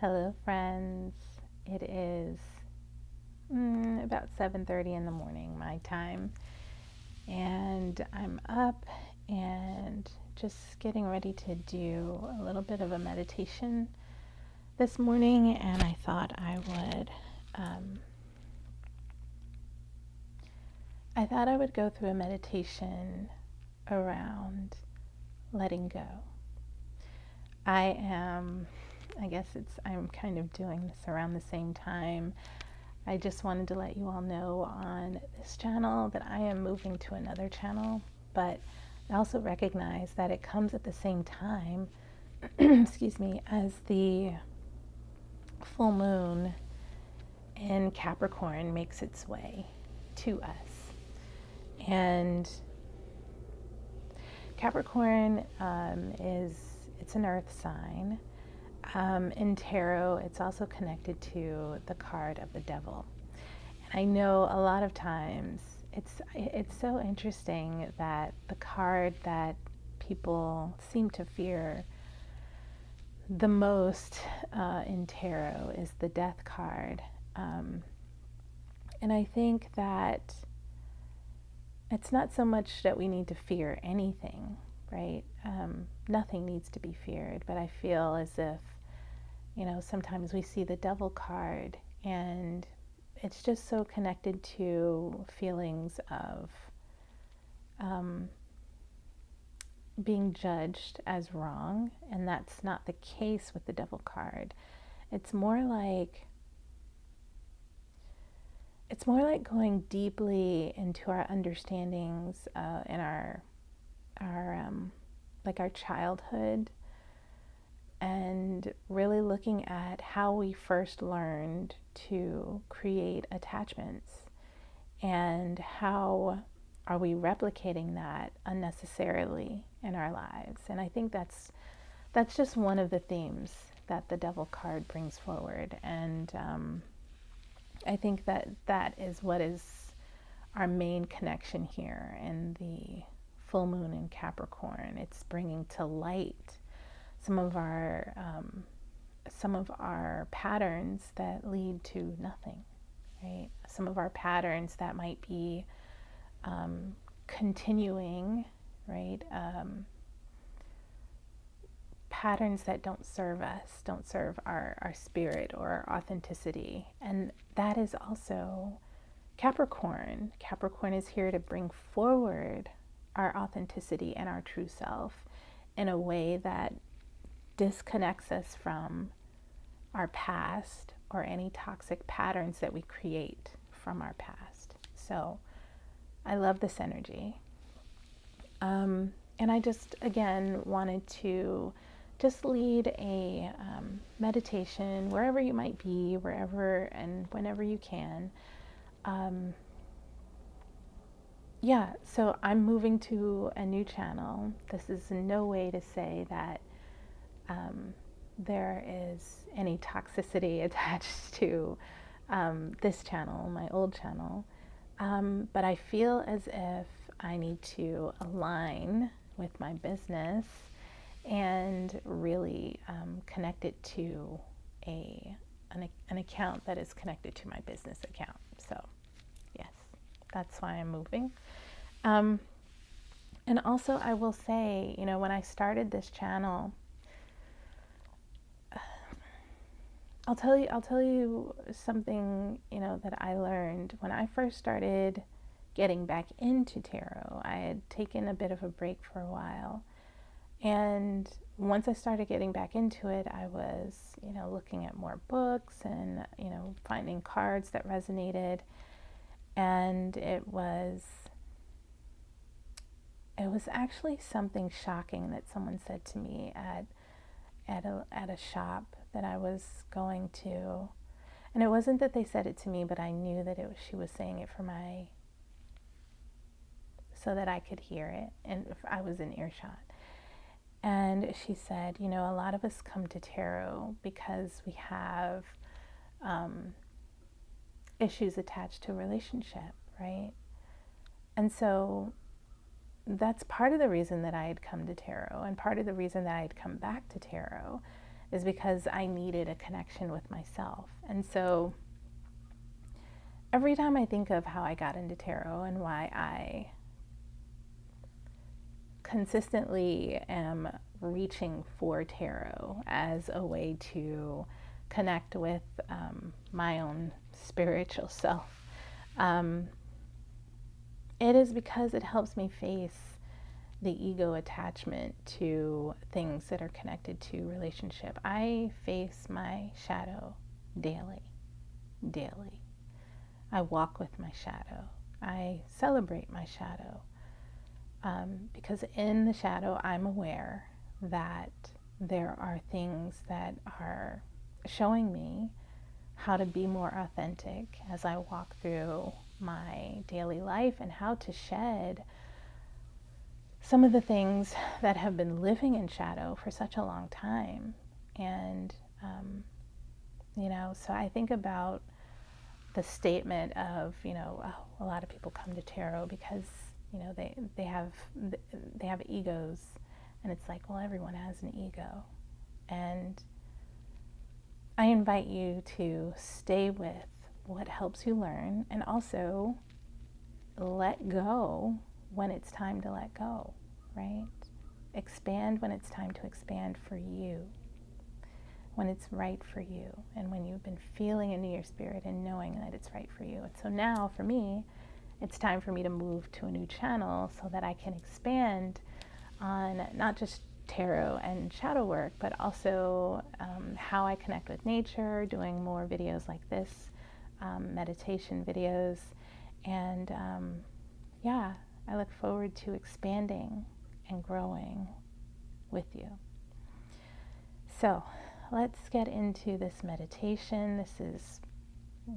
Hello, friends. It is about 7:30 in the morning, my time, and I'm up and just getting ready to do a little bit of a meditation this morning. And I thought I would go through a meditation around letting go. I'm kind of doing this around the same time. I just wanted to let you all know on this channel that I am moving to another channel, but I also recognize that it comes at the same time, excuse me, as the full moon in Capricorn makes its way to us. And Capricorn it's an earth sign. In tarot, it's also connected to the card of the devil. And I know a lot of times it's so interesting that the card that people seem to fear the most in tarot is the death card. And I think that it's not so much that we need to fear anything, right? Nothing needs to be feared, but I feel as if, sometimes we see the devil card and it's just so connected to feelings of being judged as wrong, and that's not the case with the devil card. It's more like going deeply into our understandings in our childhood, and really looking at how we first learned to create attachments and how are we replicating that unnecessarily in our lives. And I think that's just one of the themes that the devil card brings forward. And I think that is what is our main connection here in the full moon in Capricorn. It's bringing to light some of our patterns that lead to nothing, right? Some of our patterns that might be continuing, right? Patterns that don't serve us, don't serve our spirit or our authenticity. And that is also Capricorn. Capricorn is here to bring forward our authenticity and our true self in a way that disconnects us from our past or any toxic patterns that we create from our past. So I love this energy. And I just, again, wanted to just lead a meditation wherever you might be, wherever and whenever you can. So I'm moving to a new channel. This is in no way to say that there is any toxicity attached to this channel, my old channel. But I feel as if I need to align with my business and really connect it to an account that is connected to my business account. So yes, that's why I'm moving. And also I will say, when I started this channel, I'll tell you something, that I learned when I first started getting back into tarot. I had taken a bit of a break for a while. And once I started getting back into it, I was, looking at more books and, finding cards that resonated. And it was actually something shocking that someone said to me at a shop that I was going to. And it wasn't that they said it to me, but I knew that she was saying it so that I could hear it and if I was in earshot. And she said, a lot of us come to tarot because we have issues attached to a relationship, right? And so that's part of the reason that I had come to tarot, and part of the reason that I had come back to tarot. is because I needed a connection with myself. And so every time I think of how I got into tarot and why I consistently am reaching for tarot as a way to connect with my own spiritual self, it is because it helps me face the ego attachment to things that are connected to relationship. I face my shadow daily. I walk with my shadow. I celebrate my shadow. Because in the shadow, I'm aware that there are things that are showing me how to be more authentic as I walk through my daily life, and how to shed some of the things that have been living in shadow for such a long time. And, so I think about the statement of, a lot of people come to tarot because, they have egos, and it's like, well, everyone has an ego. And I invite you to stay with what helps you learn, and also let go when it's time to let go, right? Expand when it's time to expand for you, when it's right for you, and when you've been feeling into your spirit and knowing that it's right for you. And so now for me, it's time for me to move to a new channel so that I can expand on not just tarot and shadow work, but also how I connect with nature, doing more videos like this, meditation videos. And I look forward to expanding and growing with you. So let's get into this meditation. This is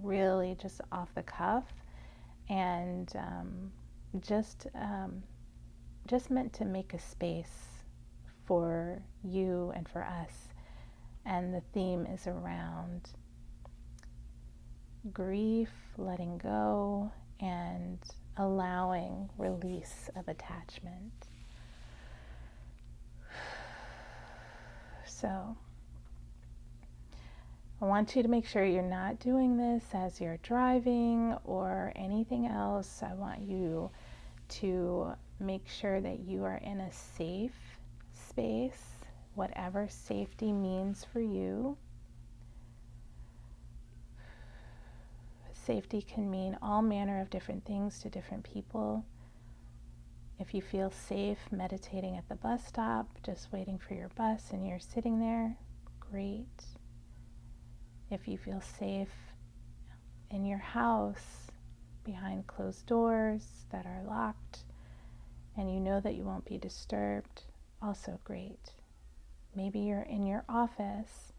really just off the cuff, and just meant to make a space for you and for us. And the theme is around grief, letting go, and allowing release of attachment. So I want you to make sure you're not doing this as you're driving or anything else. I want you to make sure that you are in a safe space, whatever safety means for you. Safety can mean all manner of different things to different people. If you feel safe meditating at the bus stop, just waiting for your bus and you're sitting there, great. If you feel safe in your house, behind closed doors that are locked, and you know that you won't be disturbed, also great. Maybe you're in your office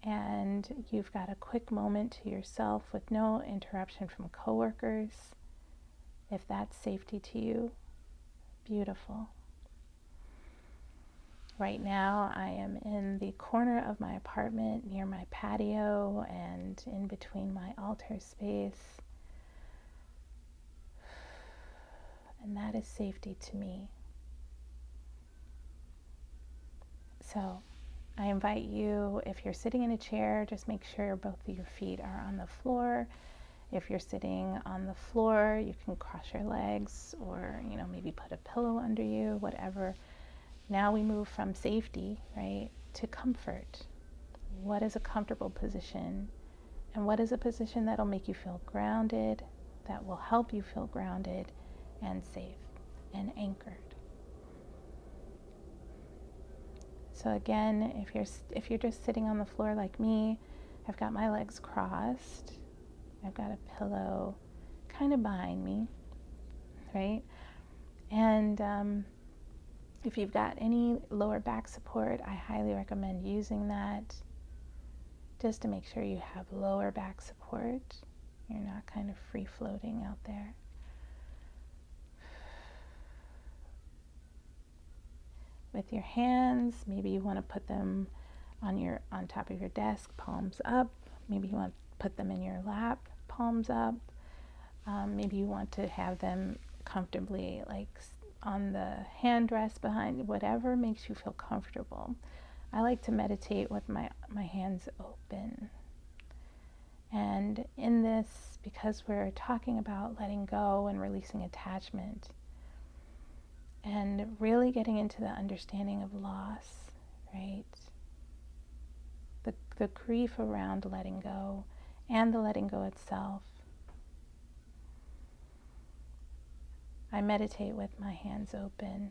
and you've got a quick moment to yourself with no interruption from coworkers. If that's safety to you, beautiful. Right now I am in the corner of my apartment near my patio and in between my altar space. And that is safety to me. So I invite you, if you're sitting in a chair, just make sure both of your feet are on the floor. If you're sitting on the floor, you can cross your legs, or maybe put a pillow under you, whatever. Now we move from safety, right, to comfort. What is a comfortable position? And what is a position that'll make you feel grounded, that will help you feel grounded and safe and anchored? So again, if you're just sitting on the floor like me, I've got my legs crossed. I've got a pillow kind of behind me, right? And if you've got any lower back support, I highly recommend using that, just to make sure you have lower back support. You're not kind of free floating out there. With your hands, maybe you want to put them on top of your desk, palms up. Maybe you want to put them in your lap, palms up. Maybe you want to have them comfortably like on the hand rest behind, whatever makes you feel comfortable. I like to meditate with my hands open. And in this, because we're talking about letting go and releasing attachment and really getting into the understanding of loss, right? The grief around letting go and the letting go itself. I meditate with my hands open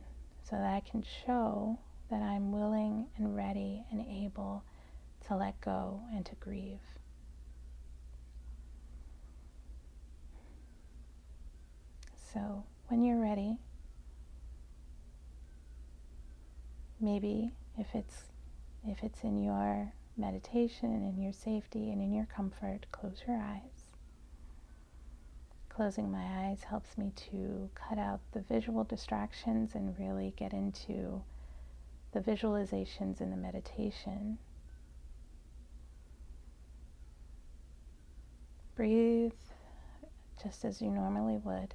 so that I can show that I'm willing and ready and able to let go and to grieve. So when you're ready, maybe if it's in your meditation, in your safety, and in your comfort, close your eyes. Closing my eyes helps me to cut out the visual distractions and really get into the visualizations in the meditation. Breathe just as you normally would.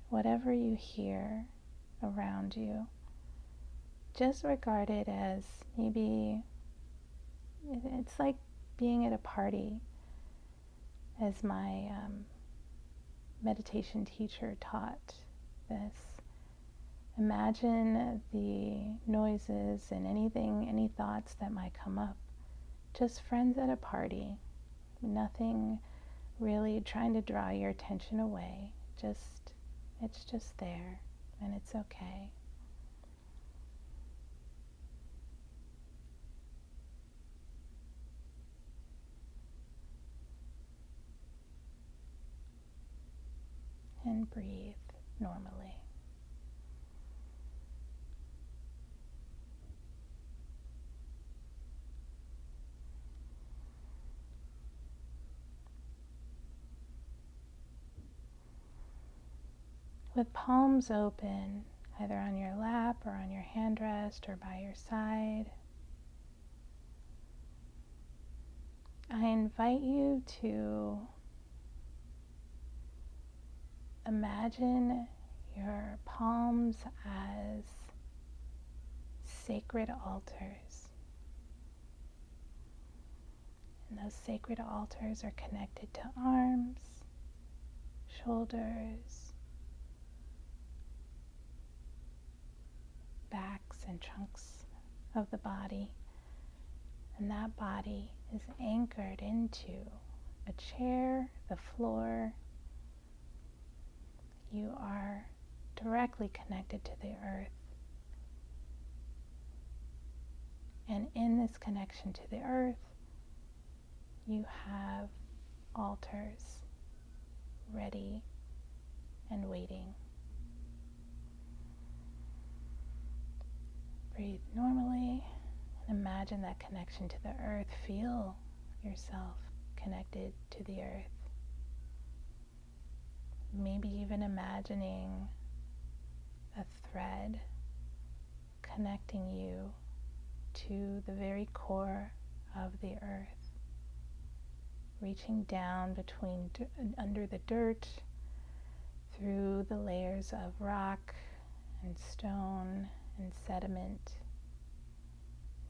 Whatever you hear around you, just regard it as maybe it's like being at a party, as my meditation teacher taught this. Imagine the noises and any thoughts that might come up. Just friends at a party. Nothing really trying to draw your attention away. It's just there, and it's okay. And breathe normally. With palms open, either on your lap or on your handrest or by your side, I invite you to imagine your palms as sacred altars. And those sacred altars are connected to arms, shoulders, backs and trunks of the body. And that body is anchored into a chair, the floor. You are directly connected to the earth. And in this connection to the earth, you have altars ready and waiting. Breathe normally and imagine that connection to the earth. Feel yourself connected to the earth. Maybe even imagining a thread connecting you to the very core of the earth, reaching down under the dirt, through the layers of rock and stone and sediment,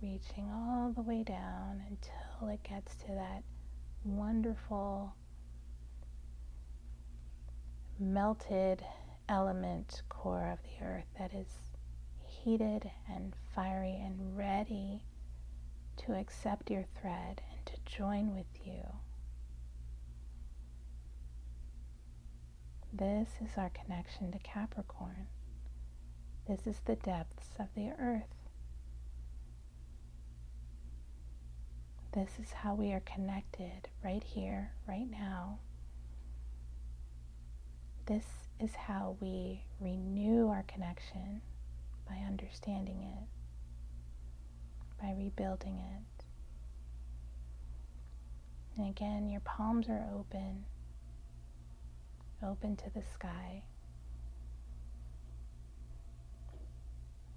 reaching all the way down until it gets to that wonderful melted element core of the earth that is heated and fiery and ready to accept your thread and to join with you. This is our connection to Capricorn. This is the depths of the earth. This is how we are connected right here, right now. This is how we renew our connection, by understanding it, by rebuilding it. And again, your palms are open to the sky.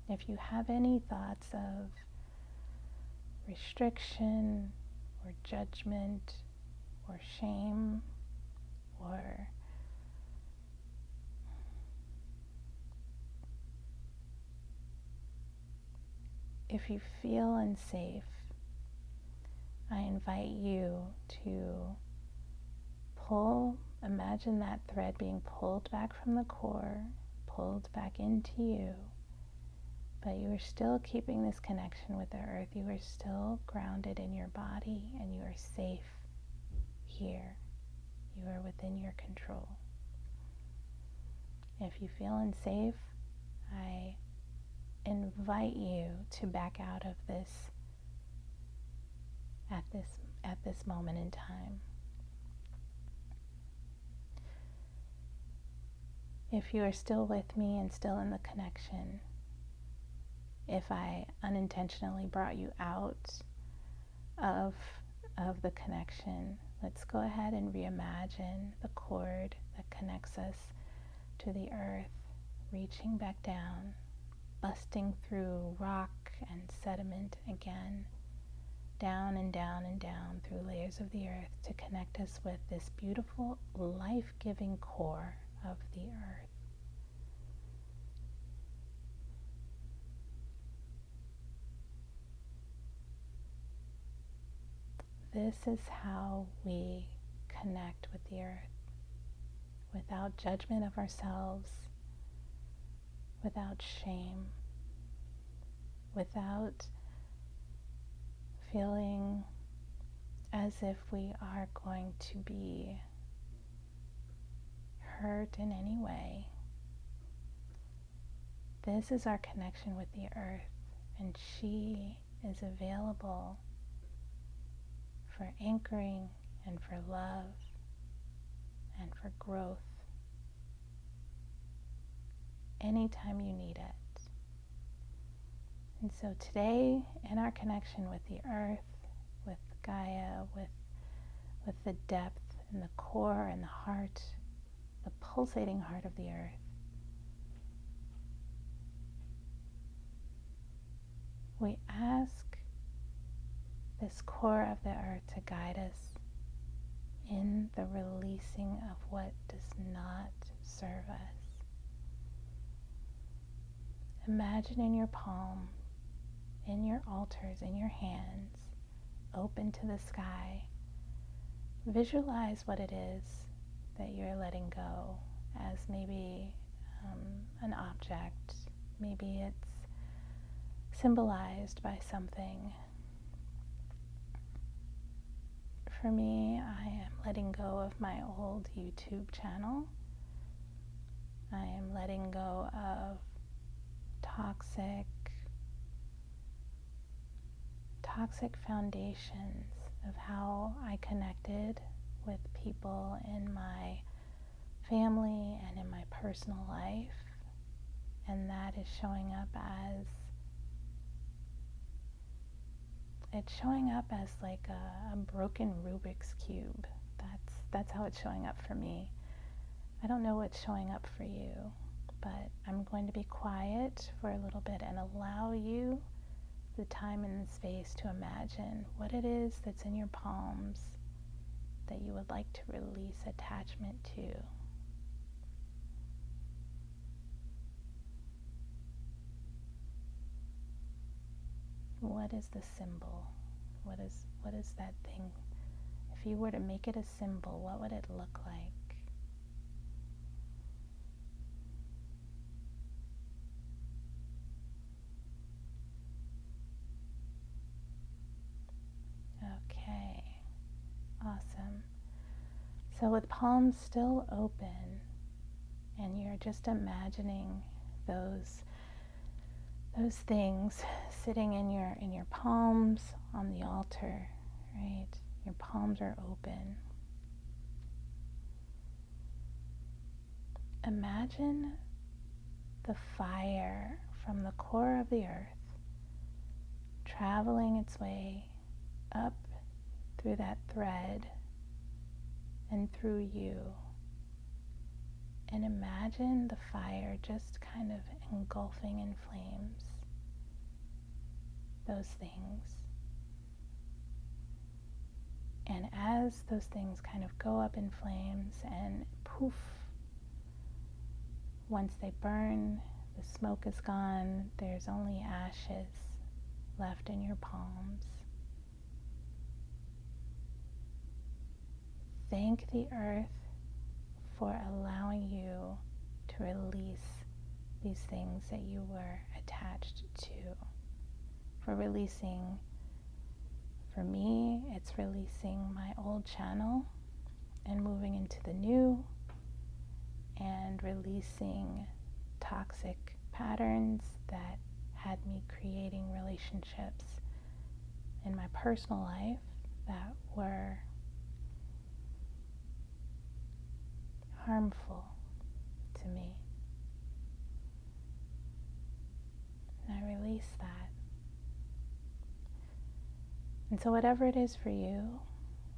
If you have any thoughts of restriction or judgment or shame or if you feel unsafe, I invite you to imagine that thread being pulled back from the core, pulled back into you, but you are still keeping this connection with the earth. You are still grounded in your body and you are safe here. You are within your control. If you feel unsafe, I invite you to back out of this at this moment in time. If you are still with me and still in the connection, if I unintentionally brought you out of the connection, let's go ahead and reimagine the cord that connects us to the earth, reaching back down, busting through rock and sediment again, down and down and down through layers of the earth to connect us with this beautiful, life-giving core of the earth. This is how we connect with the earth, without judgment of ourselves, without shame, without feeling as if we are going to be hurt in any way. This is our connection with the earth, and she is available for anchoring and for love and for growth anytime you need it. And so today, in our connection with the earth, with Gaia, with the depth and the core and the heart, the pulsating heart of the earth, we ask this core of the earth to guide us in the releasing of what does not serve us. Imagine in your palm, in your altars, in your hands, open to the sky. Visualize what it is that you're letting go as maybe an object. Maybe it's symbolized by something. For me, I am letting go of my old YouTube channel. I am letting go of toxic foundations of how I connected with people in my family and in my personal life, and that is showing up as like a broken Rubik's Cube. That's how it's showing up for me. I don't know what's showing up for you, but I'm going to be quiet for a little bit and allow you the time and the space to imagine what it is that's in your palms that you would like to release attachment to. What is the symbol? What is that thing? If you were to make it a symbol, what would it look like? Okay, awesome. So with palms still open, and you're just imagining those things sitting in your palms on the altar, right? Your palms are open. Imagine the fire from the core of the earth traveling its way up through that thread and through you. And imagine the fire just kind of engulfing in flames those things. And as those things kind of go up in flames and poof, once they burn, the smoke is gone, there's only ashes left in your palms. Thank the earth for allowing you to release these things that you were attached to. For releasing, for me, it's releasing my old channel and moving into the new, and releasing toxic patterns that had me creating relationships in my personal life that were harmful to me. And I release that. And so whatever it is for you,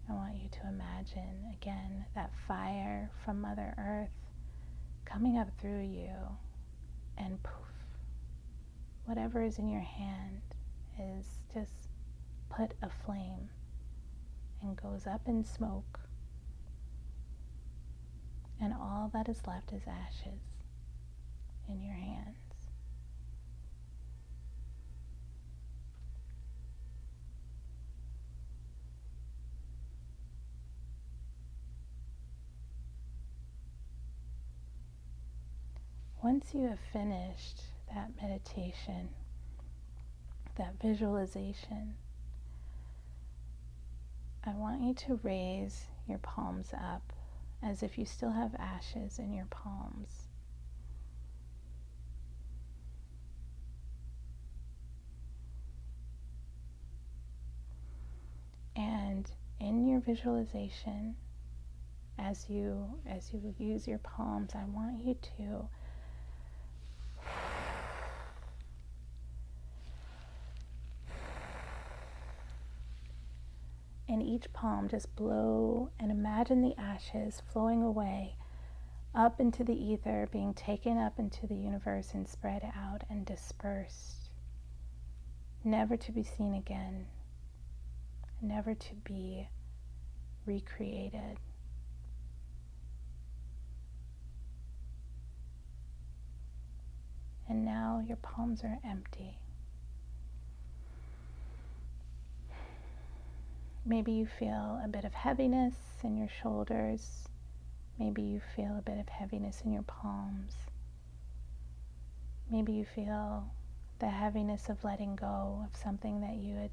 I want you to imagine again that fire from Mother Earth coming up through you, and poof, whatever is in your hand is just put aflame and goes up in smoke, and all that is left is ashes in your hands. Once you have finished that meditation, that visualization, I want you to raise your palms up as if you still have ashes in your palms. And in your visualization, as you use your palms, I want you to in each palm just blow and imagine the ashes flowing away up into the ether, being taken up into the universe and spread out and dispersed, never to be seen again, never to be recreated. And now your palms are empty. Maybe you feel a bit of heaviness in your shoulders. Maybe you feel a bit of heaviness in your palms. Maybe you feel the heaviness of letting go of something that you had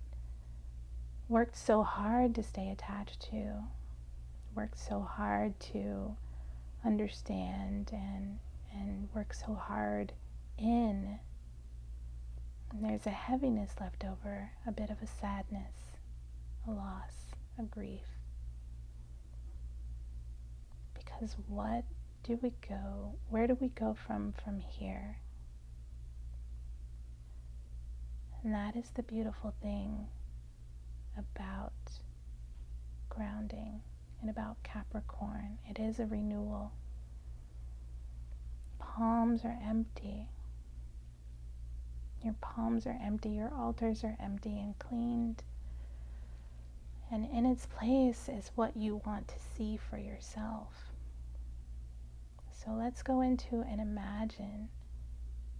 worked so hard to stay attached to, worked so hard to understand and worked so hard in. And there's a heaviness left over, a bit of a sadness, a loss, a grief. Because where do we go from here? And that is the beautiful thing about grounding and about Capricorn. It is a renewal. Palms are empty. Your palms are empty, your altars are empty and cleaned. And in its place is what you want to see for yourself. So let's go into and imagine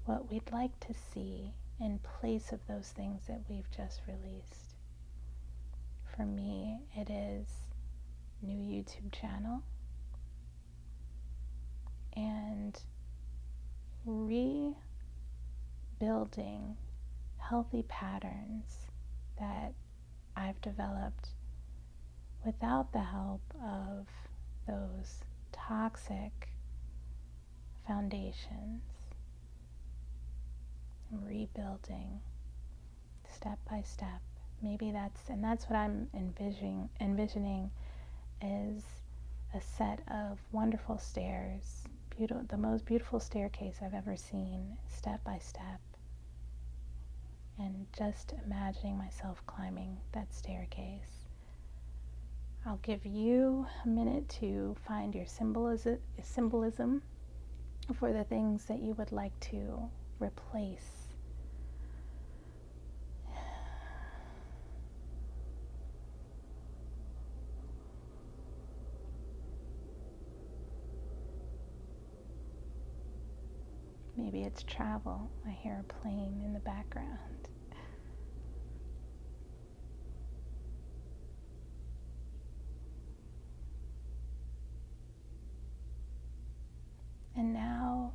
what we'd like to see in place of those things that we've just released. For me, it is new YouTube channel and rebuilding healthy patterns that I've developed without the help of those toxic foundations. Rebuilding step by step. Maybe that's what I'm envisioning is a set of wonderful stairs, the most beautiful staircase I've ever seen, step by step. And just imagining myself climbing that staircase. I'll give you a minute to find your symbolism for the things that you would like to replace. Maybe it's travel. I hear a plane in the background. And now,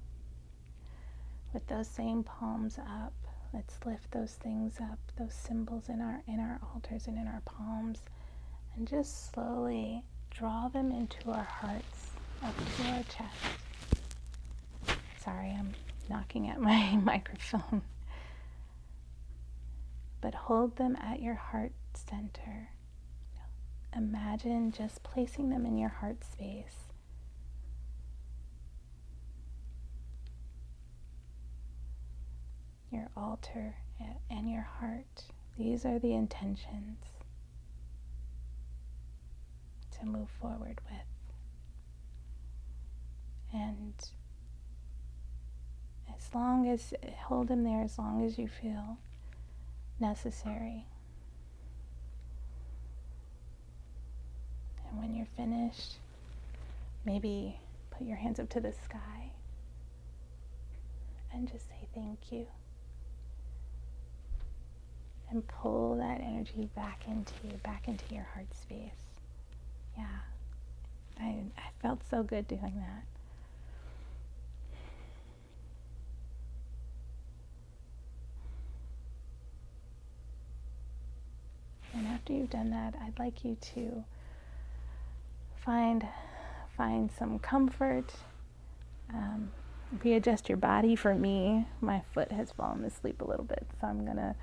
with those same palms up, let's lift those things up, those symbols in our altars and in our palms, and just slowly draw them into our hearts, up to our chest. Sorry, I'm knocking at my microphone. But hold them at your heart center. Imagine just placing them in your heart space. Your altar and your heart. These are the intentions to move forward with. And as long as, hold them there as long as you feel necessary. And when you're finished, maybe put your hands up to the sky and just say thank you. And pull that energy back into your heart space. Yeah, I felt so good doing that. And after you've done that, I'd like you to find some comfort. Readjust your body. For me, my foot has fallen asleep a little bit, so I'm gonna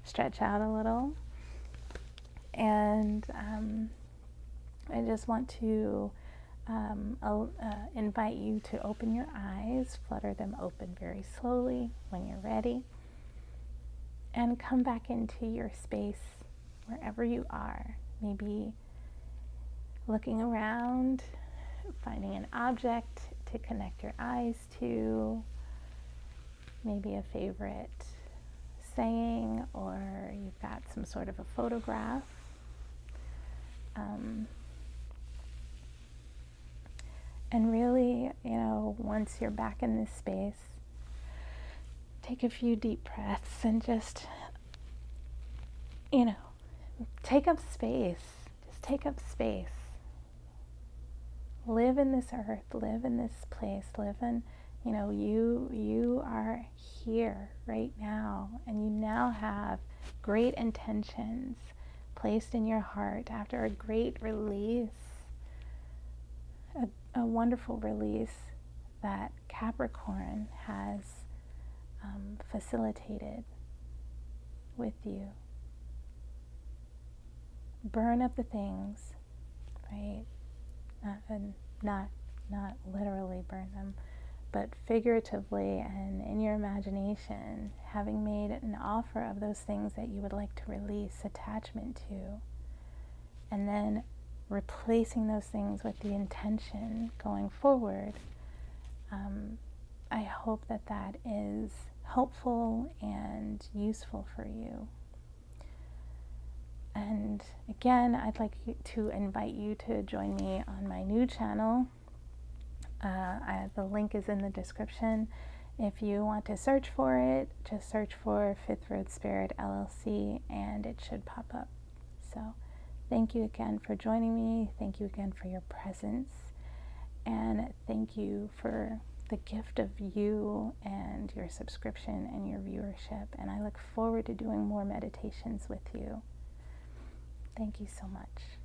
stretch out a little. And I just want to invite you to open your eyes, flutter them open very slowly when you're ready, and come back into your space wherever you are. Maybe looking around, finding an object to connect your eyes to, maybe a favorite saying, or you've got some sort of a photograph. And really, once you're back in this space, take a few deep breaths and just, take up space. Just take up space. Live in this earth, live in this place, live in, you are here right now, and you now have great intentions placed in your heart after a great release, a wonderful release that Capricorn has facilitated with you. Burn up the things, right? Not literally burn them, but figuratively and in your imagination, having made an offer of those things that you would like to release attachment to, and then replacing those things with the intention going forward. I hope that is helpful and useful for you. And again, I'd like to invite you to join me on my new channel. The link is in the description. If you want to search for it, just search for Fifth Road Spirit LLC and it should pop up. So thank you again for joining me. Thank you again for your presence. And thank you for the gift of you and your subscription and your viewership. And I look forward to doing more meditations with you. Thank you so much.